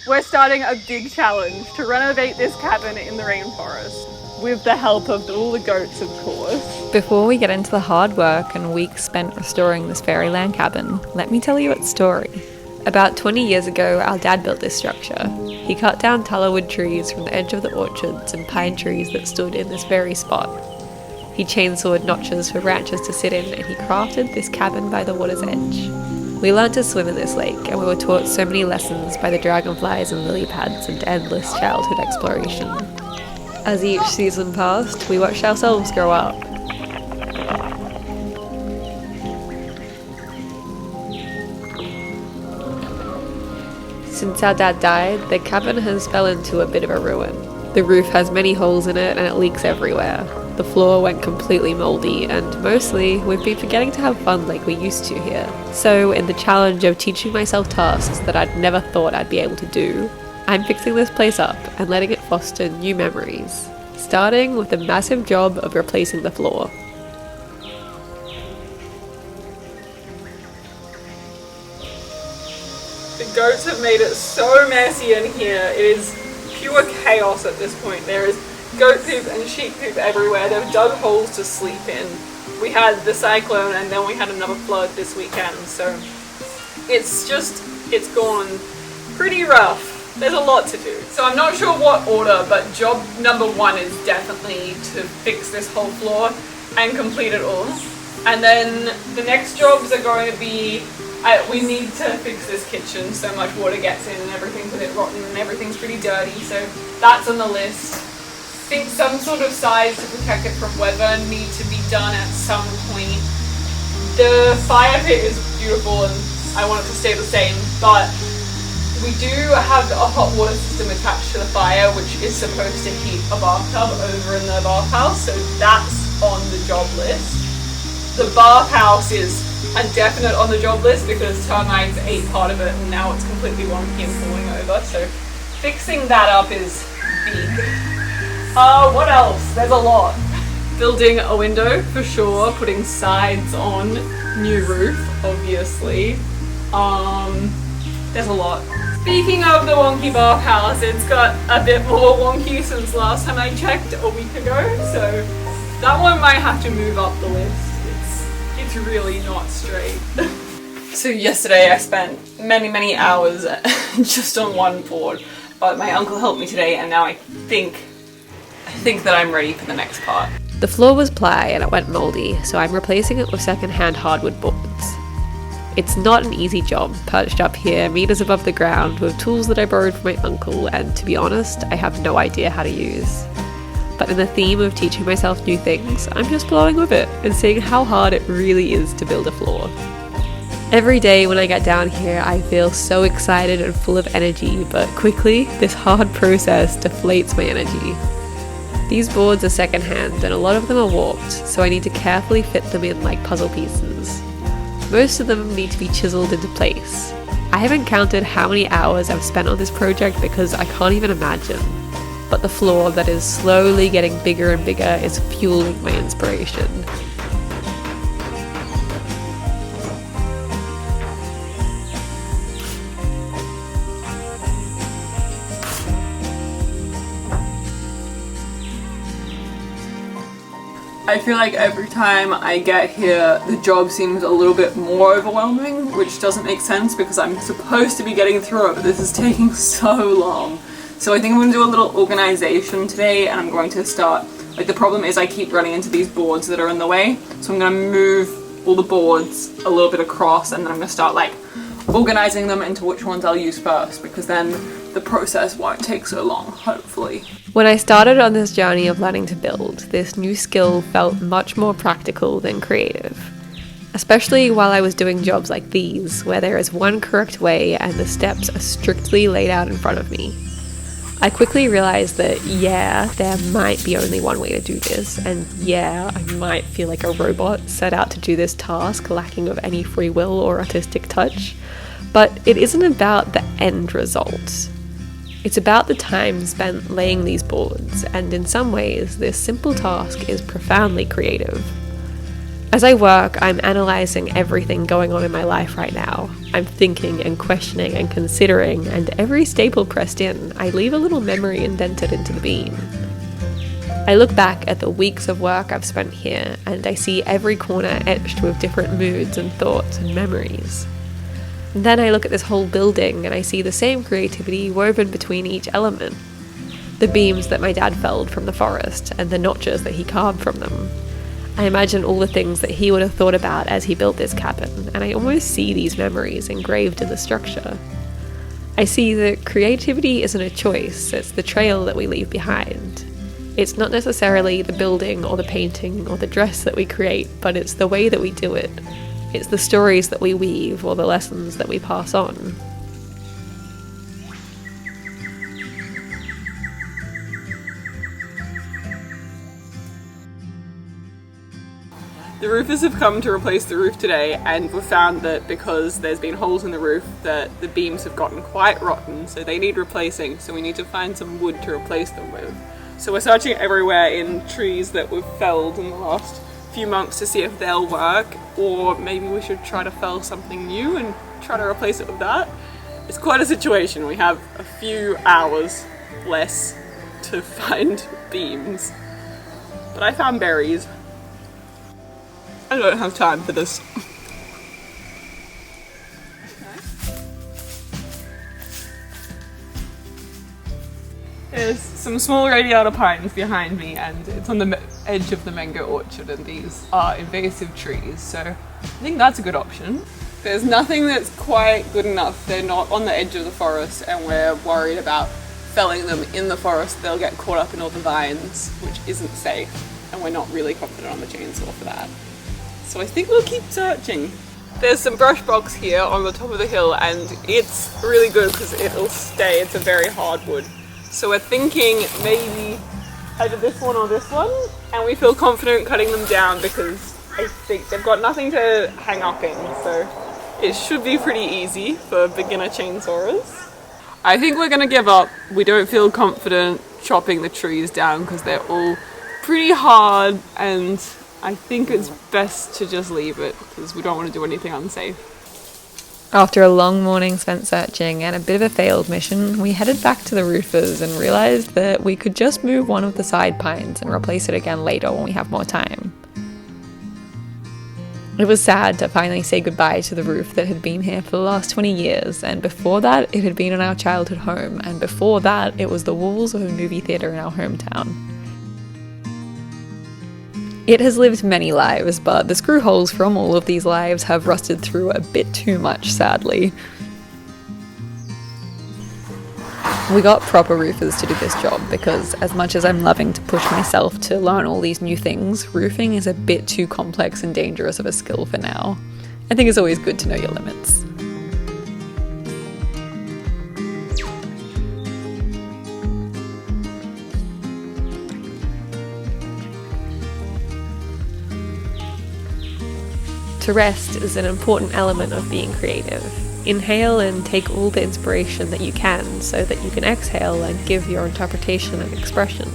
We're starting a big challenge to renovate this cabin in the rainforest, with the help of all the goats, of course. Before we get into the hard work and weeks spent restoring this fairyland cabin, let me tell you its story. About 20 years ago, our dad built this structure. He cut down tallowood trees from the edge of the orchards and pine trees that stood in this very spot. He chainsawed notches for ranchers to sit in, and he crafted this cabin by the water's edge. We learned to swim in this lake, and we were taught so many lessons by the dragonflies and lily pads and endless childhood exploration. As each season passed, we watched ourselves grow up. Since our dad died, the cabin has fell into a bit of a ruin. The roof has many holes in it and it leaks everywhere. The floor went completely mouldy, and mostly, we've been forgetting to have fun like we used to here. So, in the challenge of teaching myself tasks that I'd never thought I'd be able to do, I'm fixing this place up and letting it foster new memories, starting with the massive job of replacing the floor. The goats have made it so messy in here. It is pure chaos at this point. There is goat poop and sheep poop everywhere. They've dug holes to sleep in. We had the cyclone and then we had another flood this weekend, so it's gone pretty rough. There's a lot to do. So I'm not sure what order, but job number 1 is definitely to fix this whole floor and complete it all. And then the next jobs are going to be, we need to fix this kitchen. So much water gets in and everything's a bit rotten and everything's pretty dirty, so that's on the list. I think some sort of size to protect it from weather need to be done at some point. The fire pit is beautiful and I want it to stay the same, but we do have a hot water system attached to the fire, which is supposed to heat a bathtub over in the bathhouse, so that's on the job list. The bathhouse is a definite on the job list because termites ate part of it and now it's completely wonky and falling over, so fixing that up is big. What else? There's a lot. Building a window for sure, putting sides on, new roof obviously. There's a lot. Speaking of the wonky bathhouse, it's got a bit more wonky since last time I checked a week ago, so that one might have to move up the list. It's really not straight. So yesterday I spent many hours just on one board, but my uncle helped me today and now I think that I'm ready for the next part. The floor was ply and it went mouldy, so I'm replacing it with second-hand hardwood boards. It's not an easy job, perched up here meters above the ground with tools that I borrowed from my uncle and, to be honest, I have no idea how to use. But in the theme of teaching myself new things, I'm just flowing with it and seeing how hard it really is to build a floor. Every day when I get down here, I feel so excited and full of energy, but quickly, this hard process deflates my energy. These boards are second-hand and a lot of them are warped, so I need to carefully fit them in like puzzle pieces. Most of them need to be chiseled into place. I haven't counted how many hours I've spent on this project because I can't even imagine. But the floor that is slowly getting bigger and bigger is fueling my inspiration. I feel like every time I get here, the job seems a little bit more overwhelming, which doesn't make sense because I'm supposed to be getting through it, but this is taking so long. So I think I'm going to do a little organization today and I'm going to start, like the problem is I keep running into these boards that are in the way, so I'm going to move all the boards a little bit across and then I'm going to start like organizing them into which ones I'll use first, because then the process won't take so long, hopefully. When I started on this journey of learning to build, this new skill felt much more practical than creative. Especially while I was doing jobs like these, where there is one correct way and the steps are strictly laid out in front of me. I quickly realized that, yeah, there might be only one way to do this, and yeah, I might feel like a robot set out to do this task lacking of any free will or artistic touch, but it isn't about the end result. It's about the time spent laying these boards, and in some ways, this simple task is profoundly creative. As I work, I'm analysing everything going on in my life right now. I'm thinking and questioning and considering, and every staple pressed in, I leave a little memory indented into the beam. I look back at the weeks of work I've spent here, and I see every corner etched with different moods and thoughts and memories. And then I look at this whole building and I see the same creativity woven between each element. The beams that my dad felled from the forest and the notches that he carved from them. I imagine all the things that he would have thought about as he built this cabin, and I almost see these memories engraved in the structure. I see that creativity isn't a choice, it's the trail that we leave behind. It's not necessarily the building or the painting or the dress that we create, but it's the way that we do it. It's the stories that we weave or the lessons that we pass on. The roofers have come to replace the roof today, and we've found that because there's been holes in the roof that the beams have gotten quite rotten, so they need replacing, so we need to find some wood to replace them with. So we're searching everywhere in trees that we've felled in the last few months to see if they'll work, or maybe we should try to fell something new and try to replace it with that. It's quite a situation. We have a few hours less to find beams. But I found berries. I don't have time for this. There's some small radiata pines behind me, and it's on the edge of the mango orchard, and these are invasive trees, so I think that's a good option. There's nothing that's quite good enough. They're not on the edge of the forest, and we're worried about felling them in the forest. They'll get caught up in all the vines, which isn't safe, and we're not really confident on the chainsaw for that. So I think we'll keep searching. There's some brush box here on the top of the hill, and it's really good because it'll stay. It's a very hard wood. So we're thinking maybe either this one or this one, and we feel confident cutting them down because I think they've got nothing to hang up in, so it should be pretty easy for beginner chainsawers. I think we're gonna give up. We don't feel confident chopping the trees down because they're all pretty hard, and I think it's best to just leave it because we don't want to do anything unsafe. After a long morning spent searching and a bit of a failed mission, we headed back to the roofers and realised that we could just move one of the side pines and replace it again later when we have more time. It was sad to finally say goodbye to the roof that had been here for the last 20 years, and before that it had been in our childhood home, and before that it was the walls of a movie theatre in our hometown. It has lived many lives, but the screw holes from all of these lives have rusted through a bit too much, sadly. We got proper roofers to do this job because as much as I'm loving to push myself to learn all these new things, roofing is a bit too complex and dangerous of a skill for now. I think it's always good to know your limits. To rest is an important element of being creative. Inhale and take all the inspiration that you can so that you can exhale and give your interpretation and expression.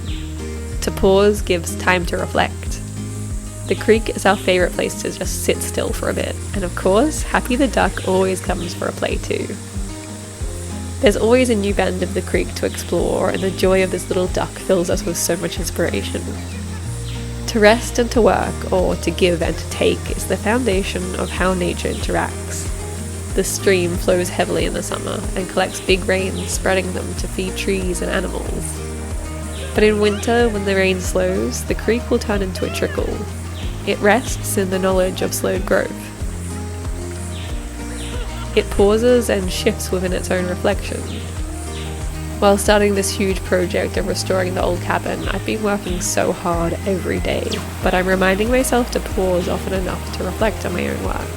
To pause gives time to reflect. The creek is our favourite place to just sit still for a bit, and of course, Happy the Duck always comes for a play too. There's always a new bend of the creek to explore, and the joy of this little duck fills us with so much inspiration. To rest and to work, or to give and to take, is the foundation of how nature interacts. The stream flows heavily in the summer and collects big rains, spreading them to feed trees and animals. But in winter, when the rain slows, the creek will turn into a trickle. It rests in the knowledge of slowed growth. It pauses and shifts within its own reflection. While starting this huge project of restoring the old cabin, I've been working so hard every day, but I'm reminding myself to pause often enough to reflect on my own work,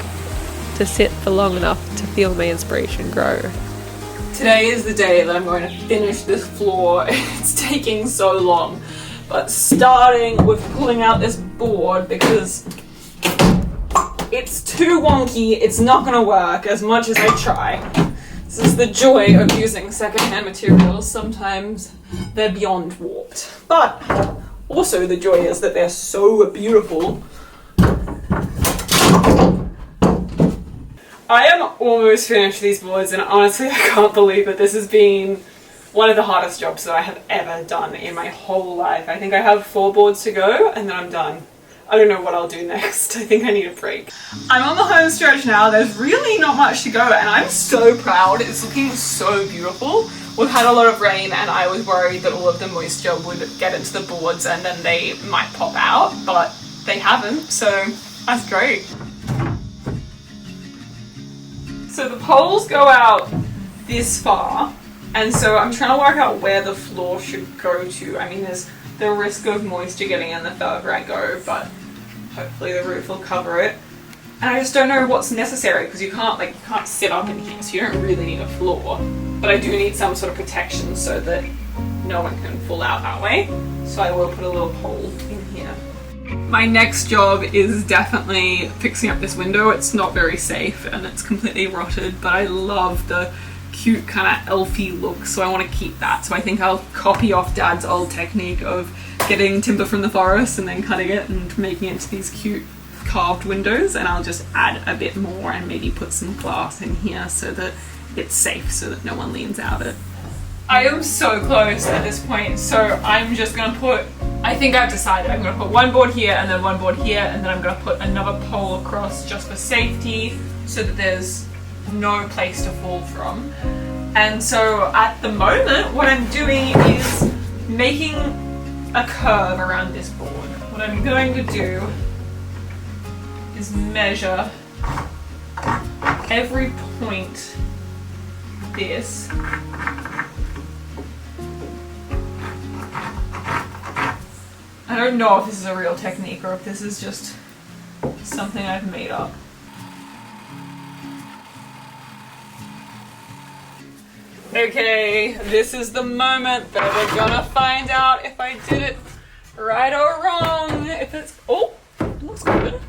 to sit for long enough to feel my inspiration grow. Today is the day that I'm going to finish this floor. It's taking so long, but starting with pulling out this board because it's too wonky, it's not going to work as much as I try. This is the joy of using secondhand materials. Sometimes they're beyond warped. But also the joy is that they're so beautiful. I am almost finished these boards, and honestly I can't believe that this has been one of the hardest jobs that I have ever done in my whole life. I think I have 4 boards to go and then I'm done. I don't know what I'll do next. I think I need a break. I'm on the home stretch now. There's really not much to go and I'm so proud. It's looking so beautiful. We've had a lot of rain and I was worried that all of the moisture would get into the boards and then they might pop out, but they haven't, so that's great. So the poles go out this far, and so I'm trying to work out where the floor should go to. I mean, there's the risk of moisture getting in the further I go, but hopefully the roof will cover it. And I just don't know what's necessary, because you can't sit up in here, so you don't really need a floor. But I do need some sort of protection so that no one can fall out that way. So I will put a little pole in here. My next job is definitely fixing up this window. It's not very safe and it's completely rotted, but I love the cute kind of elfy look, so I want to keep that. So I think I'll copy off Dad's old technique of getting timber from the forest and then cutting it and making it into these cute carved windows, and I'll just add a bit more and maybe put some glass in here so that it's safe, so that no one leans out it. I am so close at this point, so I'm just gonna put, I think I've decided I'm gonna put one board here and then one board here, and then I'm gonna put another pole across just for safety so that there's no place to fall from. And so at the moment what I'm doing is making a curve around this board. What I'm going to do is measure every point this. I don't know if this is a real technique or if this is just something I've made up. Okay, this is the moment that we're gonna find out if I did it right or wrong. If it's, oh, it looks good.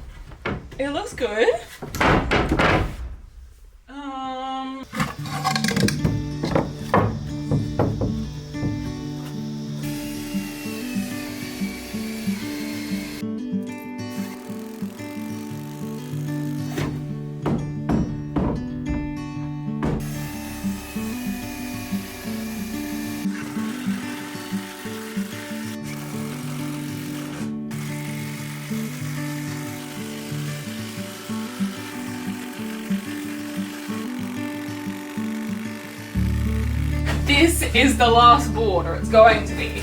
It looks good. This is the last board, or it's going to be.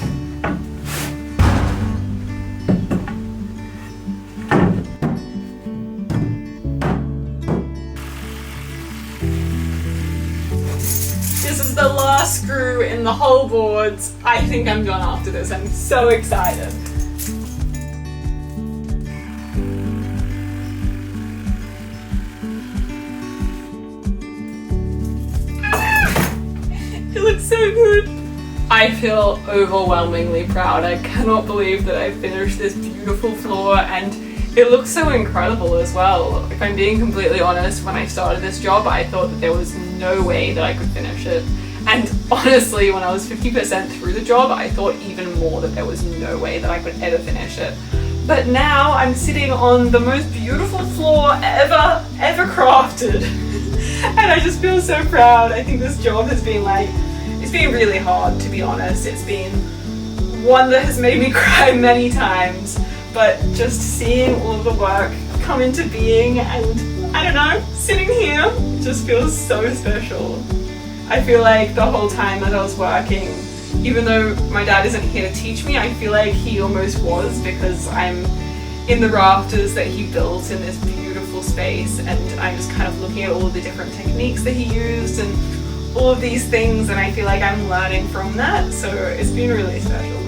This is the last screw in the whole boards. I think I'm done after this. I'm so excited. It looks so good. I feel overwhelmingly proud. I cannot believe that I finished this beautiful floor, and it looks so incredible as well. If I'm being completely honest, when I started this job I thought that there was no way that I could finish it. And honestly, when I was 50% through the job, I thought even more that there was no way that I could ever finish it. But now I'm sitting on the most beautiful floor ever crafted. And I just feel so proud. I think this job has been it's been really hard, to be honest. It's been one that has made me cry many times, but just seeing all of the work come into being and, I don't know, sitting here just feels so special. I feel like the whole time that I was working, even though my dad isn't here to teach me, I feel like he almost was, because I'm in the rafters that he built in this beautiful space, and I'm just kind of looking at all of the different techniques that he used and all of these things, and I feel like I'm learning from that, so it's been really special.